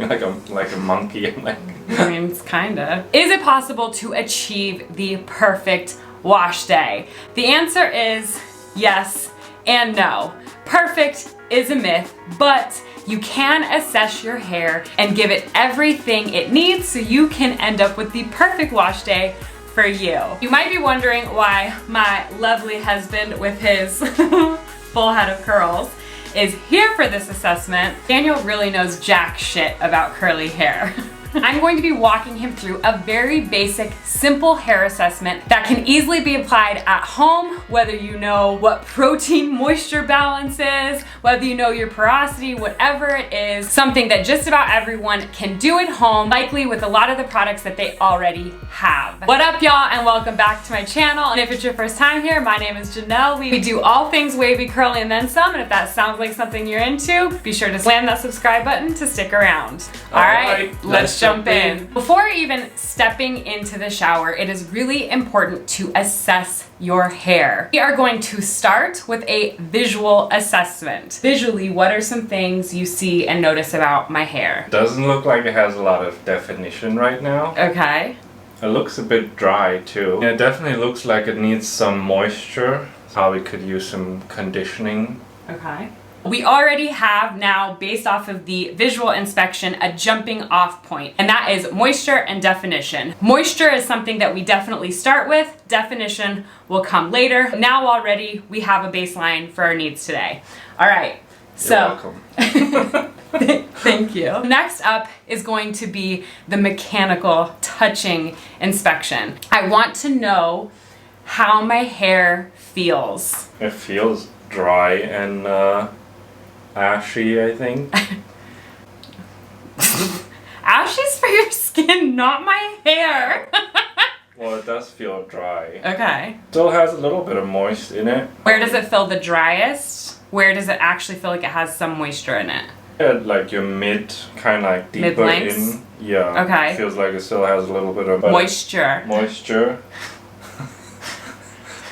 like a monkey. I'm like, I mean, it's kinda. Is it possible to achieve the perfect wash day? The answer is yes and no. Perfect is a myth, but you can assess your hair and give it everything it needs so you can end up with the perfect wash day for you. You might be wondering why my lovely husband with his full head of curls is here for this assessment. Daniel really knows jack shit about curly hair. I'm going to be walking him through a very basic, simple hair assessment that can easily be applied at home, whether you know what protein moisture balance is, whether you know your porosity, whatever it is, something that just about everyone can do at home, likely with a lot of the products that they already have. What up, y'all, and welcome back to my channel. And if it's your first time here, my name is Jannelle. We do all things wavy, curly, and then some, and if that sounds like something you're into, be sure to slam that subscribe button to stick around. All right, let's jump in. Before even stepping into the shower, it is really important to assess your hair. We are going to start with a visual assessment. Visually, what are some things you see and notice about my hair? doesn't look like it has a lot of definition right now. Okay. It looks a bit dry too. It definitely looks like it needs some moisture. Probably could use some conditioning. Okay. We already have now, based off of the visual inspection, a jumping off point, and that is moisture and definition. Moisture is something that we definitely start with. Definition will come later. Now already we have a baseline for our needs today. All right, You're welcome. Thank you. Next up is going to be the mechanical touching inspection. I want to know how my hair feels. It feels dry and ashy, I think. Ashes for your skin, not my hair. Well, it does feel dry. Okay. Still has a little bit of moist in it. Where does it feel the driest? Where does it actually feel like it has some moisture in it? Yeah, like your mid, kind of like deeper Mid-lengths? in. Yeah. Okay. Feels like it still has a little bit of Moisture. moisture.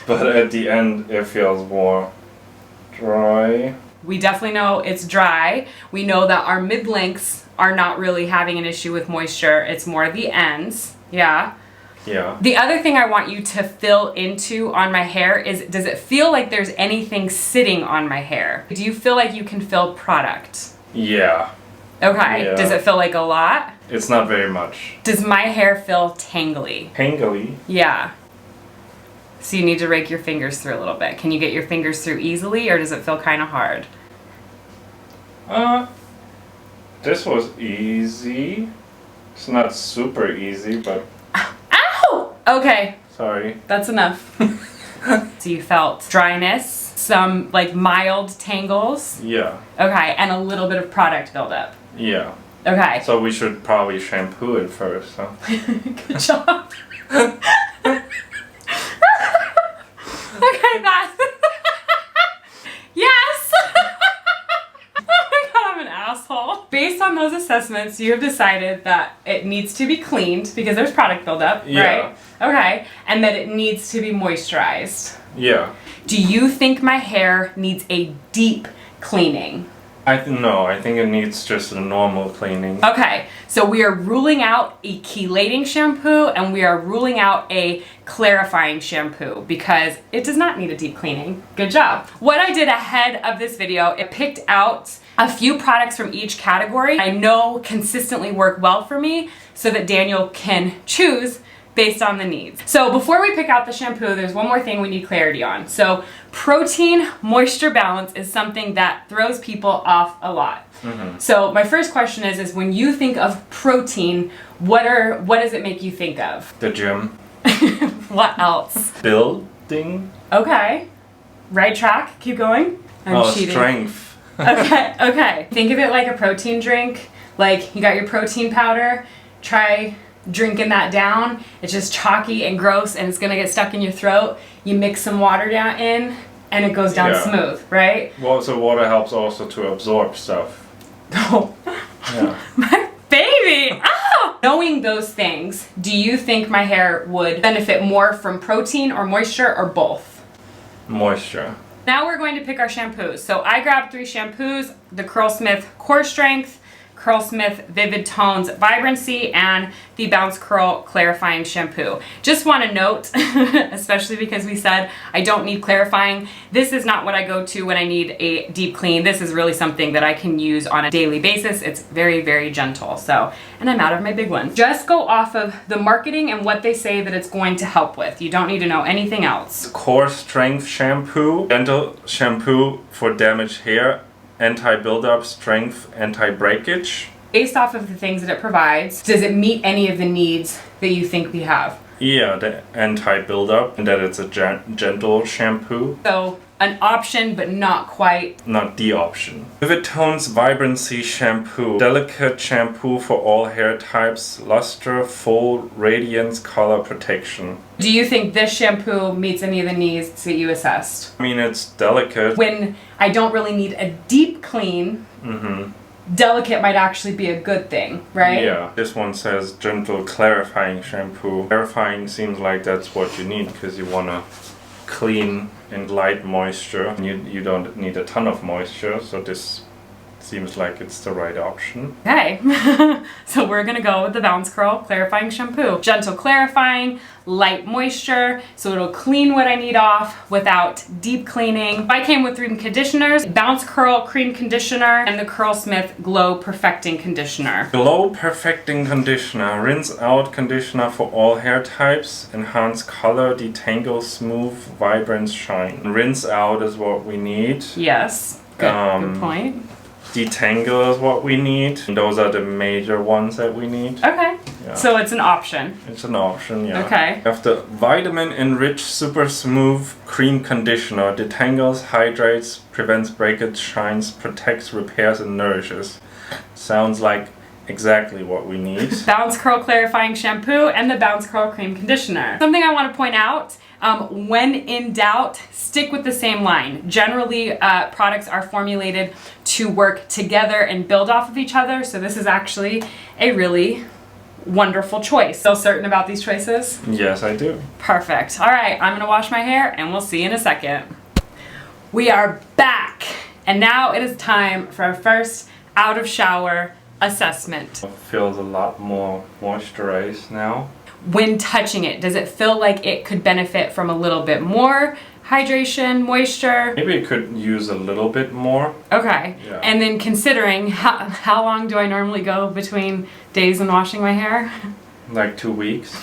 But at the end, it feels more dry. We definitely know it's dry. We know that our mid-lengths are not really having an issue with moisture. It's more the ends. Yeah. Yeah. The other thing I want you to fill into on my hair is, does it feel like there's anything sitting on my hair? Do you feel like you can feel product? Yeah. Okay. Yeah. Does it feel like a lot? It's not very much. Does my hair feel tangly? Tangly. Yeah. So you need to rake your fingers through a little bit. Can you get your fingers through easily, or does it feel kind of hard? This was easy. It's not super easy, but Ow! Okay, sorry. that's enough. So you felt dryness, some like mild tangles. Yeah. Okay, and a little bit of product buildup. Yeah. Okay. So we should probably shampoo it first, huh? Good job. Okay, that. Yes. Oh my god, I'm an asshole. Based on those assessments, you have decided that it needs to be cleaned because there's product buildup, Yeah. right? Okay, and that it needs to be moisturized. Yeah. Do you think my hair needs a deep cleaning? No, I think it needs just a normal cleaning. Okay, so we are ruling out a chelating shampoo and we are ruling out a clarifying shampoo because it does not need a deep cleaning. Good job. What I did ahead of this video, it picked out a few products from each category I know consistently work well for me so that Daniel can choose based on the needs. So before we pick out the shampoo, there's one more thing we need clarity on. So protein moisture balance is something that throws people off a lot. Mm-hmm. So my first question is when you think of protein, what does it make you think of? The gym. What else? Building. Okay. Right track. Keep going. I'm cheating. Strength. Okay. Think of it like a protein drink. Like you got your protein powder. Try drinking that down. It's just chalky and gross and it's gonna get stuck in your throat. You mix some water down in and it goes down smooth, right? Well, so water helps also to absorb stuff. Oh. Yeah. My baby! Oh! Knowing those things, do you think my hair would benefit more from protein or moisture or both? Moisture. Now we're going to pick our shampoos. So I grabbed 3 shampoos, the Curlsmith Core Strength, Curlsmith Vivid Tones Vibrancy and the Bounce Curl Clarifying Shampoo. Just want to note, especially because we said I don't need clarifying, this is not what I go to when I need a deep clean. This is really something that I can use on a daily basis. It's very, very gentle. So, and I'm out of my big one. Just go off of the marketing and what they say that it's going to help with. You don't need to know anything else. Core Strength Shampoo, gentle shampoo for damaged hair, anti-buildup, strength, anti-breakage. Based off of the things that it provides, does it meet any of the needs that you think we have? Yeah, the anti-buildup, and that it's a gentle shampoo. So an option, but not quite. Not the option. Vivid Tones Vibrancy Shampoo. Delicate shampoo for all hair types. Luster, full radiance, color protection. Do you think this shampoo meets any of the needs that you assessed? I mean, it's delicate. When I don't really need a deep clean, delicate might actually be a good thing, right? Yeah. This one says gentle clarifying shampoo. Clarifying seems like that's what you need because you want to clean and light moisture. You don't need a ton of moisture, so this seems like it's the right option. Okay, so we're gonna go with the Bounce Curl Clarifying Shampoo. Gentle clarifying, light moisture, so it'll clean what I need off without deep cleaning. I came with 3 conditioners, Bounce Curl Cream Conditioner and the Curlsmith Glow Perfecting Conditioner. Glow Perfecting Conditioner. Rinse out conditioner for all hair types. Enhance color, detangle, smooth, vibrant shine. Rinse out is what we need. Yes, good point. Detangle is what we need. And those are the major ones that we need. Okay, Yeah. so it's an option. It's an option, yeah. Okay. You have the Vitamin Enriched Super Smooth Cream Conditioner. Detangles, hydrates, prevents breakage, shines, protects, repairs, and nourishes. Sounds like exactly what we need. Bounce Curl Clarifying Shampoo and the Bounce Curl Cream Conditioner. Something I want to point out, when in doubt, stick with the same line. Generally, products are formulated to work together and build off of each other, so this is actually a really wonderful choice. Feel certain about these choices? Yes, I do. Perfect. All right, I'm gonna wash my hair and we'll see you in a second. We are back, and now it is time for our first out of shower assessment. It feels a lot more moisturized now. When touching it, does it feel like it could benefit from a little bit more hydration, moisture? Maybe it could use a little bit more. Okay. Yeah. And then considering how long do I normally go between days and washing my hair? Like 2 weeks.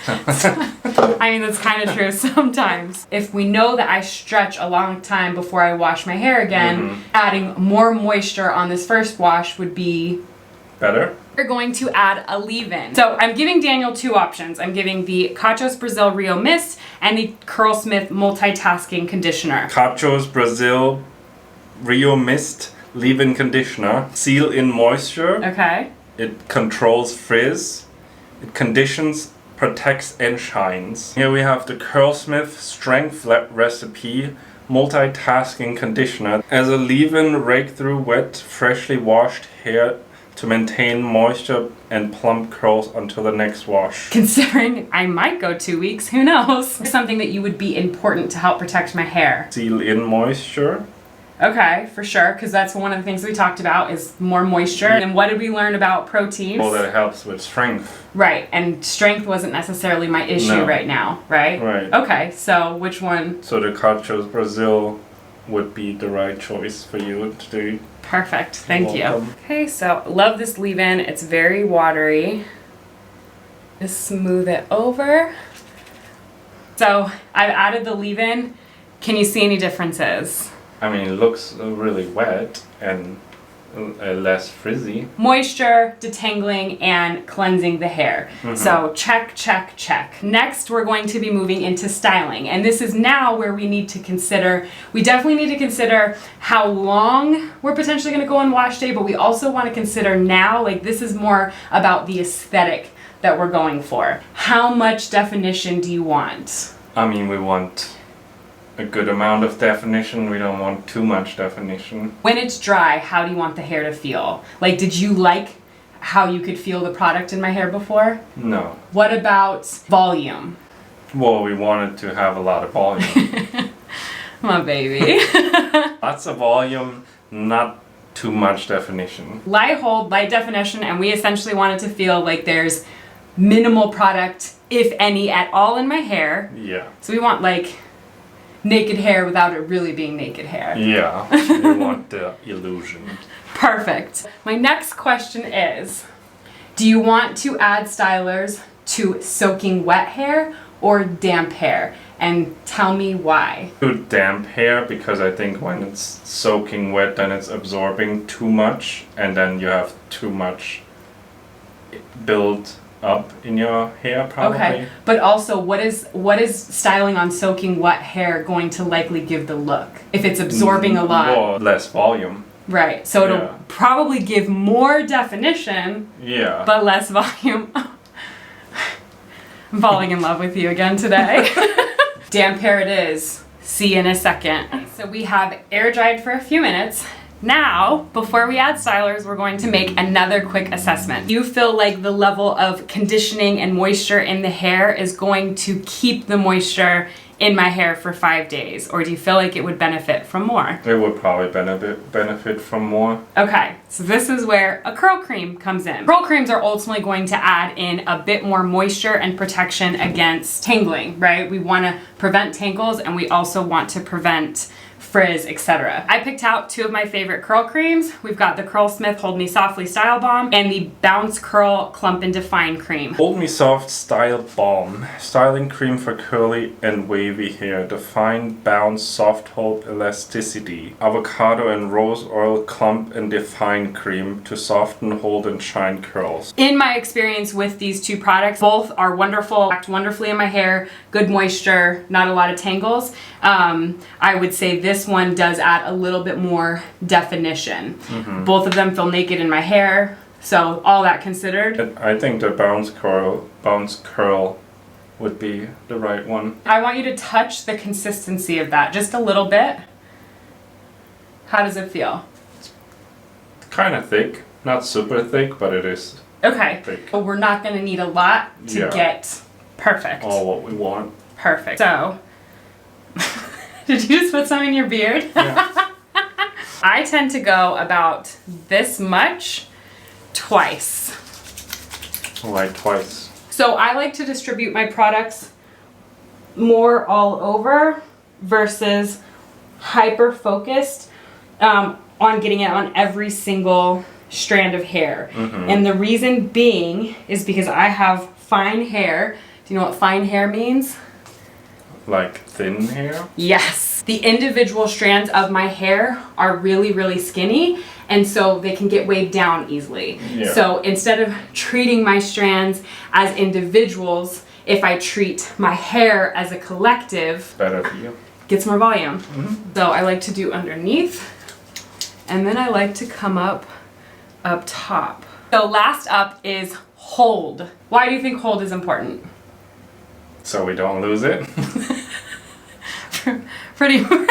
I mean, that's kind of true sometimes. If we know that I stretch a long time before I wash my hair again, adding more moisture on this first wash would be better. We're going to add a leave-in. So I'm giving Daniel 2 options. I'm giving the Cachos Brazil Rio Mist and the Curlsmith Multitasking Conditioner. Cachos Brazil Rio Mist Leave-In Conditioner. Seal in moisture. Okay. It controls frizz. It conditions, protects, and shines. Here we have the Curlsmith Strength Recipe Multitasking Conditioner. As a leave-in, rake through wet, freshly washed hair to maintain moisture and plump curls until the next wash. Considering I might go 2 weeks, who knows? Something that you would be important to help protect my hair. Seal in moisture. Okay, for sure, because that's one of the things we talked about is more moisture. And what did we learn about proteins? Well, that helps with strength. Right, and strength wasn't necessarily my issue right now, right? Right. Okay, so which one? So the Cachos Brazil would be the right choice for you to do. Perfect, thank you. Welcome. Okay, so love this leave-in. It's very watery. Just smooth it over. So I've added the leave-in. Can you see any differences? I mean, it looks really wet and less frizzy. Moisture, detangling, and cleansing the hair. So check, check, check. Next, we're going to be moving into styling. And this is now where we need to consider, we definitely need to consider how long we're potentially gonna go on wash day, but we also wanna consider now, like this is more about the aesthetic that we're going for. How much definition do you want? I mean, we want a good amount of definition. We don't want too much definition. When it's dry, how do you want the hair to feel? Like, did you like how you could feel the product in my hair before? No. What about volume? Well, we wanted to have a lot of volume. My baby. Lots of volume, not too much definition. Light hold, light definition, and we essentially want it to feel like there's minimal product, if any at all, in my hair. Yeah. So we want like naked hair without it really being naked hair. Yeah, you want the illusion. Perfect. My next question is, do you want to add stylers to soaking wet hair or damp hair? And tell me why. Do damp hair, because I think when it's soaking wet, then it's absorbing too much, and then you have too much build up in your hair probably. Okay, but also what is styling on soaking wet hair going to likely give the look? If it's absorbing a lot. Or less volume. Right, so it'll probably give more definition, but less volume. I'm falling in love with you again today. Damp hair it is. See you in a second. So we have air dried for a few minutes. Now, before we add stylers, we're going to make another quick assessment. Do you feel like the level of conditioning and moisture in the hair is going to keep the moisture in my hair for 5 days? Or do you feel like it would benefit from more? It would probably benefit from more. Okay, so this is where a curl cream comes in. Curl creams are ultimately going to add in a bit more moisture and protection against tangling, right? We want to prevent tangles and we also want to prevent frizz, etc. I picked out 2 of my favorite curl creams. We've got the Curlsmith Hold Me Softly Style Balm and the Bounce Curl Clump and Define Cream. Hold Me Soft Style Balm. Styling cream for curly and wavy hair. Define, bounce, soft hold, elasticity. Avocado and rose oil clump and define cream to soften, hold, and shine curls. In my experience with these 2 products, both are wonderful, act wonderfully in my hair, good moisture, not a lot of tangles. I would say this one does add a little bit more definition. Both of them feel naked in my hair, so all that considered. I think the bounce curl would be the right one. I want you to touch the consistency of that just a little bit. How does it feel? Kind of thick, not super thick, but it is okay thick. But we're not going to need a lot to get perfect. All what we want. Perfect. So did you just put some in your beard? Yeah. I tend to go about this much twice. Why twice? So I like to distribute my products more all over versus hyper focused on getting it on every single strand of hair. And the reason being is because I have fine hair. Do you know what fine hair means? Like thin hair? Yes. The individual strands of my hair are really, really skinny, and so they can get weighed down easily. Yeah. So instead of treating my strands as individuals, if I treat my hair as a collective, Better for you. gets more volume. So I like to do underneath, and then I like to come up top. So last up is hold. Why do you think hold is important? So we don't lose it. Pretty much.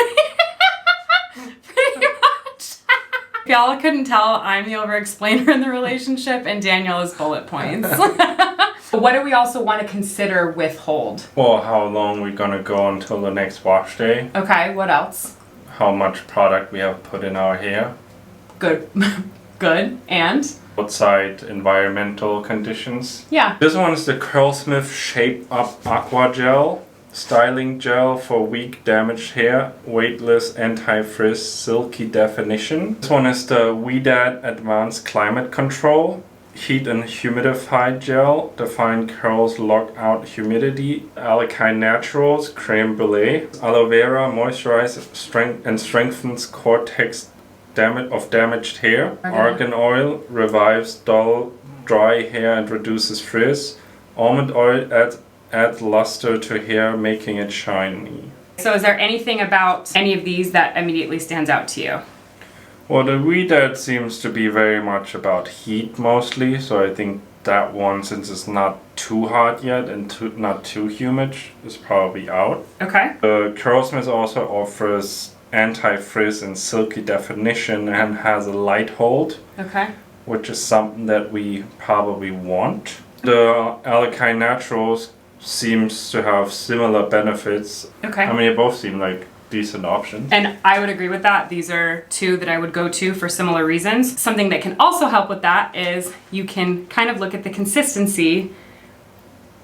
If y'all couldn't tell, I'm the over-explainer in the relationship and Danielle is bullet points. What do we also want to consider with hold? Well, how long we're gonna go until the next wash day. Okay, what else? How much product we have put in our hair. Good. Good. And? Outside environmental conditions. Yeah. This one is the Curlsmith Shape Up Aqua Gel. Styling gel for weak damaged hair, weightless, anti-frizz, silky definition. This one is the WeDad Advanced Climate Control. Heat and humidified gel, define curls, lock out humidity. Alkaline Naturals, creme brulee. Aloe vera moisturizes and strengthens cortex of damaged hair. Argan oil revives dull, dry hair and reduces frizz. Almond oil adds luster to hair, making it shiny. So is there anything about any of these that immediately stands out to you? Well, the WeDad seems to be very much about heat mostly, so I think that one, since it's not too hot yet and not too humid, is probably out. Okay. The Curlsmith also offers anti-frizz and silky definition and has a light hold. Okay. Which is something that we probably want. The Alkaline Naturals seems to have similar benefits. Okay. I mean, they both seem like decent options. And I would agree with that. These are two that I would go to for similar reasons. Something that can also help with that is you can kind of look at the consistency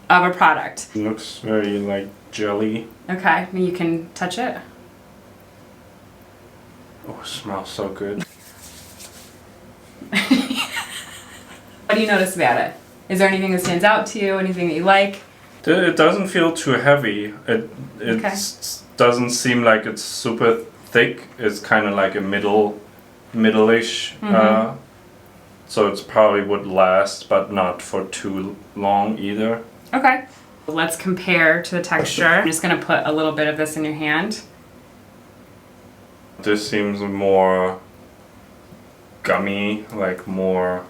of a product. It looks very like jelly. Okay, and you can touch it. Oh, it smells so good. What do you notice about it? Is there anything that stands out to you? Anything that you like? It doesn't feel too heavy. It doesn't seem like it's super thick. It's kind of like a middle-ish. So it's probably would last, but not for too long either. Okay. Let's compare to the texture. I'm just gonna put a little bit of this in your hand. This seems more gummy, like more...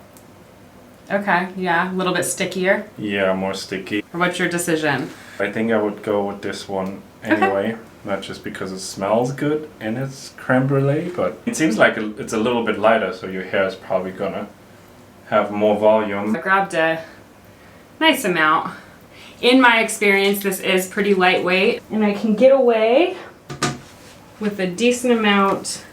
Okay, yeah, a little bit stickier. Yeah, more sticky. What's your decision? I think I would go with this one anyway. Not just because it smells good and it's creme brulee, but it seems like it's a little bit lighter, so your hair is probably gonna have more volume. I grabbed a nice amount. In my experience, this is pretty lightweight, and I can get away with a decent amount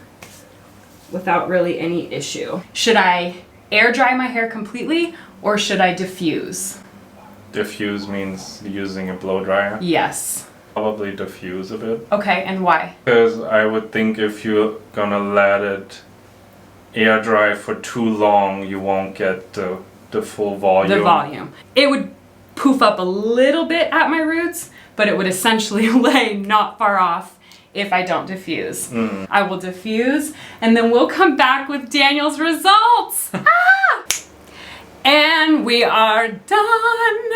without really any issue. Should I air dry my hair completely, or should I diffuse? Diffuse means using a blow dryer? Yes. Probably diffuse a bit. Okay, and why? Because I would think if you're gonna let it air dry for too long, you won't get the full volume. The volume. It would poof up a little bit at my roots, but it would essentially lay not far off if I don't diffuse. I will diffuse, and then we'll come back with Daniel's results. Ah! And we are done.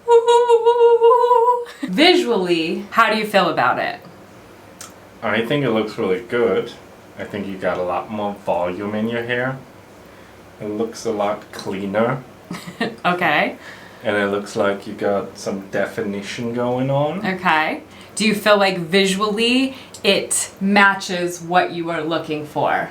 Ooh. Visually, how do you feel about it? I think it looks really good. I think you got a lot more volume in your hair. It looks a lot cleaner. Okay. And it looks like you got some definition going on. Okay. Do you feel like visually it matches what you are looking for?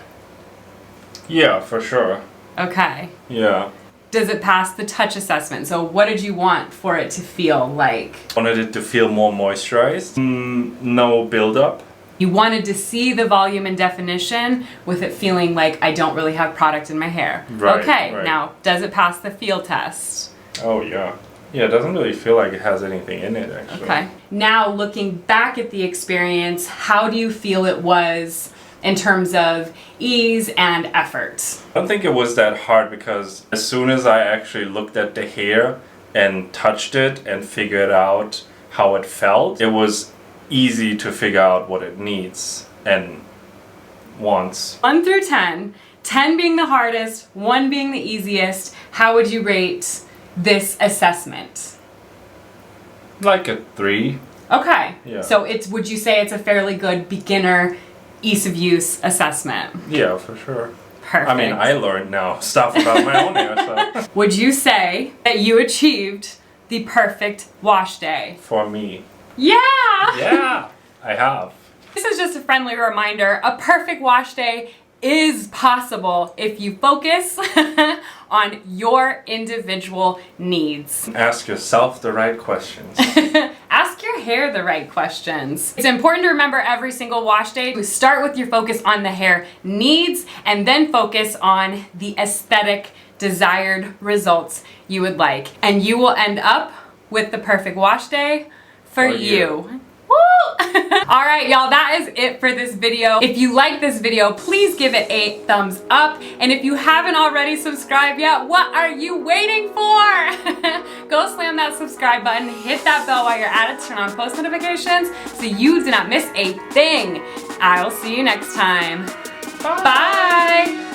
Yeah, for sure. Okay. Yeah. Does it pass the touch assessment? So what did you want for it to feel like? Wanted it to feel more moisturized. No buildup. You wanted to see the volume and definition with it feeling like I don't really have product in my hair. Right, okay, right. Now, does it pass the feel test? Oh, yeah. Yeah, it doesn't really feel like it has anything in it, actually. Okay. Now, looking back at the experience, how do you feel it was in terms of ease and effort? I don't think it was that hard because as soon as I actually looked at the hair and touched it and figured out how it felt, it was easy to figure out what it needs and wants. 1 through 10, 10 being the hardest, 1 being the easiest, how would you rate this assessment? Like a 3. Okay. Yeah. So would you say it's a fairly good beginner ease of use assessment? Yeah, for sure. Perfect. I mean, I learned now stuff about my own hair, so. Would you say that you achieved the perfect wash day? For me. Yeah! Yeah, I have. This is just a friendly reminder, a perfect wash day is possible if you focus on your individual needs. Ask yourself the right questions. Ask your hair the right questions. It's important to remember every single wash day to start with your focus on the hair needs and then focus on the aesthetic desired results you would like. And you will end up with the perfect wash day for you. Woo! All right, y'all, that is it for this video. If you like this video, please give it a thumbs up. And if you haven't already subscribed yet, what are you waiting for? Go slam that subscribe button, hit that bell while you're at it, turn on post notifications so you do not miss a thing. I will see you next time. Bye. Bye.